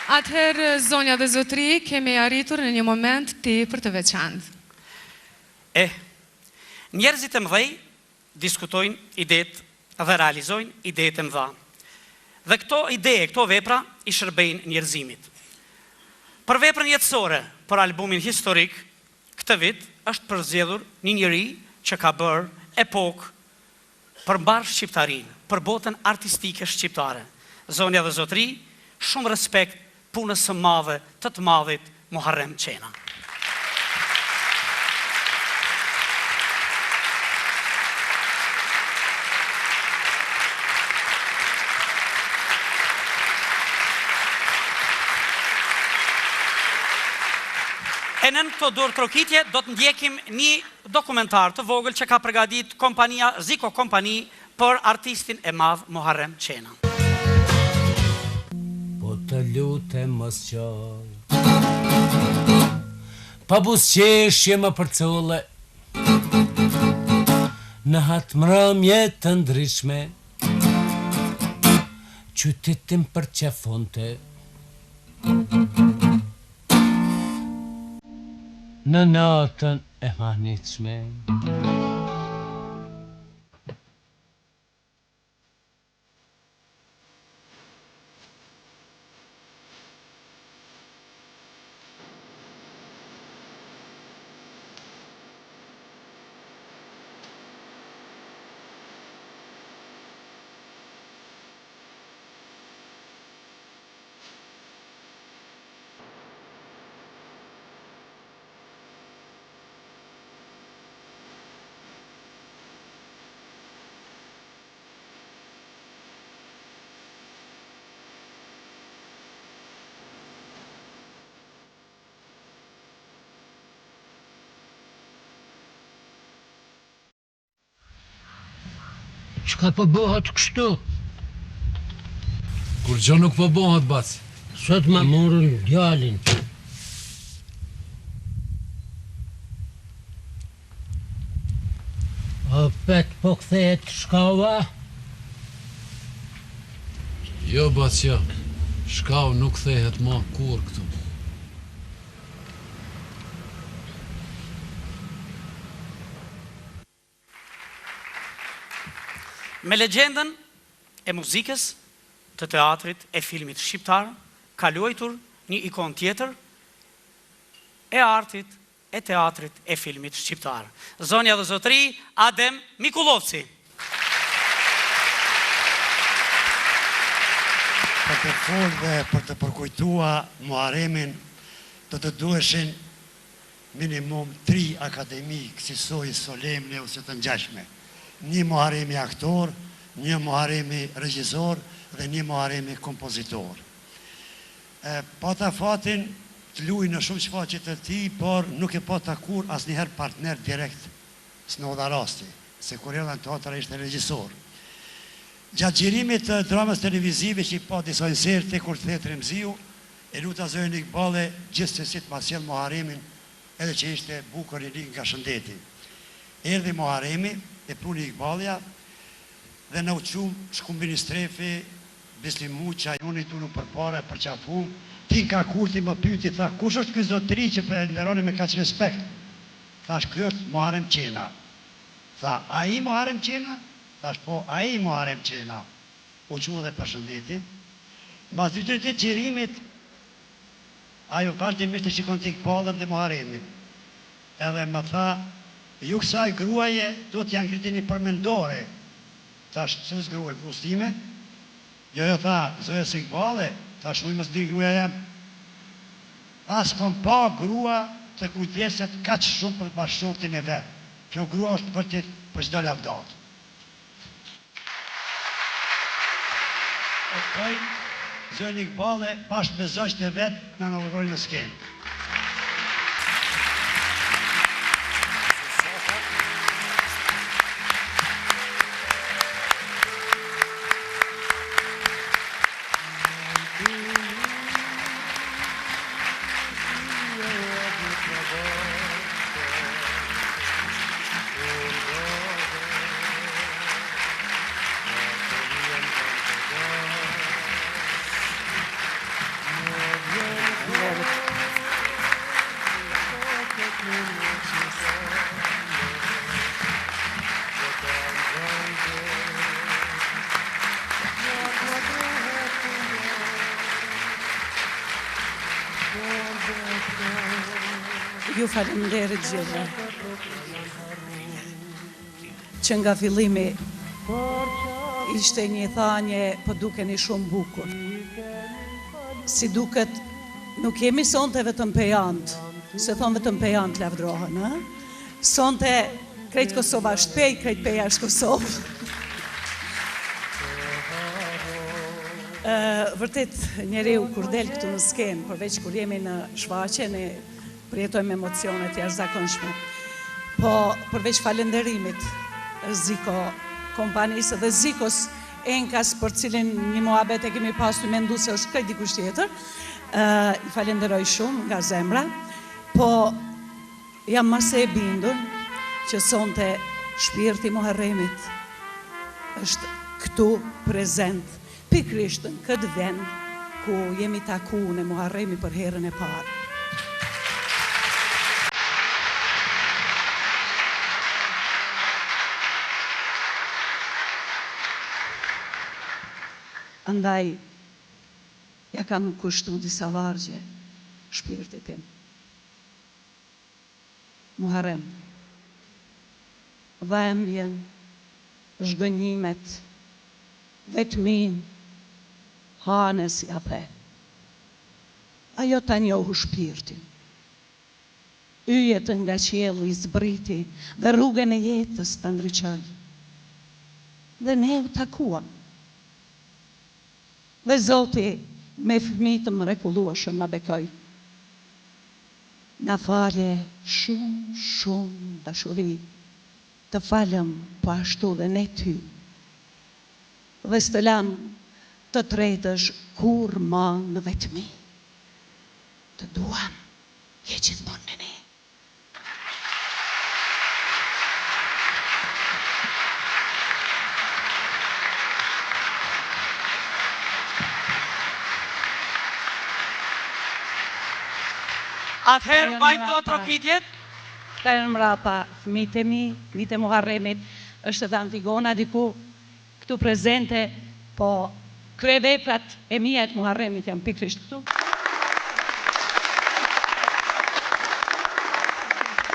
Atëherë, zonja dhe zotri, kemi arritur në një moment tepër të veçantë. Njerëzit e mëdhej diskutojnë idet dhe realizojnë idet e mëdha. Dhe këto ide, këto vepra i shërbejnë njerëzimit. Për veprën jetësore, për albumin historik, këtë vit është përzgjedhur një njeri që ka bërë epokë për mbar shqiptarinë, për botën artistike shqiptare. Zonja dhe zotri, shumë respekt punës së madhe të të madhit Muharrem Qena. E në këto dorë trokitje do të ndjekim një dokumentar të vogël që ka përgadit kompania Ziko Kompani për artistin e madh Muharrem Qena. Po të lutem mos qoj, pa busqeshje më përcole, në hatë mrëmje të ndryshme, qytetin përqefonte. Në natën e manitshme. Çka po bëhet kështu? Kur gjë nuk po bëhet, bac. Sot ma morën djalin. O pet po kthehet shkava? Jo, bac, jo. Shkau nuk kthehet ma kur këtu. Me legjendën e muzikës, të teatrit, e filmit shqiptar, ka luajtur një ikon tjetër e artit, e teatrit, e filmit shqiptar. Zonja dhe zotri, Adem Mikullovci. Për të folë dhe për të përkujtua Muharremin, do të duheshin minimum 3 akademi kësisoj solemne ose të ngjashme. Një Muharremi aktor, një Muharremi regjisor dhe një Muharremi kompozitor. Pata fatin të luaj në shumë shfaqje të tij, por nuk e pata kur asnjëherë partner direkt, s'nodha rasti, se kur erdha në teatr ishte regjisor. Gjatë gjirimit të dramës televizive që i pa disa inserte kur Theatri Mziu, e luta zërin Iqballi gjithsesi të ma sjell Muharremin, edhe që ishte bukur i ri nga Shëndeti. Erdhi Muharremi, e pruni Iqballja, dhe në uqumë shkumbini strefi, Bislim Muqa, unit unu për pare, për qafu, ti ka kurti më pyti, tha, kush është ky zotëri që përnderoni me kaq respekt? Thash, ky është Muharrem Qena. Tha, a i Muharrem Qena? Thash, po, a i Muharrem Qena. Uqumë dhe përshëndeti. Mas 2-3 gjirimit, ajo vazhdimisht e shikon të Iqballën dhe Muharremin. Edhe më tha, ju kësaj gruaje do t'janë kriti një përmendore. Thash, së gruaj prostime? Jo, tha, zoja së Iqballi, thash, mu i mësë di gruaja jam. As kom pa grua të kujdeset kaq shumë për bashkëshortin e vetë. Kjo grua është për çdo lavdat. E kaj, zoja Iqballi, bashkë me zogjt e vetë, në nëvërojnë në skenë. Ju faleminderit gjithë. Që nga fillimi ishte një thanje, po dukeni shumë bukur. Si duket, nuk jemi sonte vetëm pejant, se thonë vetëm pejant lavdrohen, ha? Sonte krejt Kosova është pej, krejt peja është Kosovë. Vërtet, njeriu kur del këtu në skenë, përveç kur jemi në shfaqje, ne përjetojmë emocionet jashtëzakonshme. Po, përveç falenderimit, Ziko kompanisë dhe Zikos Enkas, për cilin një muhabet e kemi pas të mendu se është krejt dikush tjetër, i falenderoj shumë nga zemra, po jam mase e bindur që sonte shpirti Muharremit është këtu prezent, pikrisht në këtë vend ku jemi taku në Muharremi për herën e parë. Andaj, ja kam kushtu disa vargje shpirtit tim. Muharrem, dhembjen, zhgënjimet, vetmin, hanes ja the. Ajo ta njohu shpirtin. Yjet nga qielli i zbriti dhe rrugën e jetës të ndriçoi. Dhe ne u takuam. Dhe Zoti me fëmijë të mrekullueshëm na bekoi. Na fale shumë, shumë dashuri. Të falem po ashtu dhe ne ty. Dhe s'të lam të tretësh kur ma në vetmi. Të duam, je gjithmonë me ne. Atëherë, bajnë të trokitjet? Ka në mrapa fëmijët e mi, fëmijët e Muharremit, është edhe Antigona diku këtu prezente, po kryeveprat e mia të Muharremit janë pikërisht këtu.